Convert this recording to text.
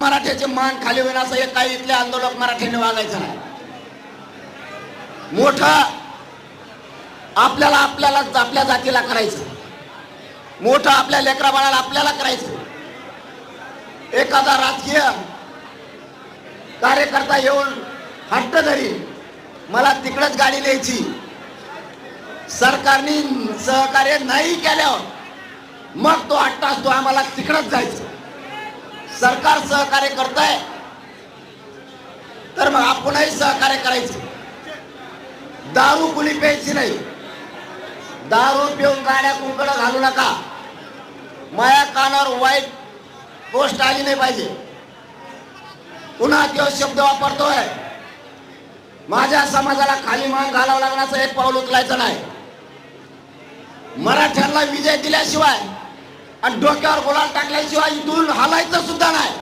मराठ्याचे मान खाली होईल असं एक काही इथले आंदोलक मराठ्याने वागायचं नाही. मोठा आपल्याला आपल्या जातीला करायचं, मोठं आपल्या लेकरा बाळाला आपल्याला करायचं. एखादा राजकीय कार्यकर्ता येऊन हट्ट धरी मला तिकडच गाडी न्यायची, सरकारने सहकार्य नाही केल्यावर मग तो हट्ट असतो आम्हाला तिकडच जायचं. सरकार सहकार्य करताय तर मग आपणही सहकार्य करायचं. दारू कुणी प्यायची नाही, दारू पिऊन गाड्या कुंकड घालू नका. माया कानावर वाईट गोष्ट आली नाही पाहिजे. पुन्हा तो शब्द वापरतोय, माझ्या समाजाला खाली मान घालावं लागण्याचं एक पाऊल उचलायचं नाही. मराठ्यांना विजय दिल्याशिवाय आणि डोक्यावर गुलाल टाकल्याशिवाय इथून हलायचं सुद्धा नाही.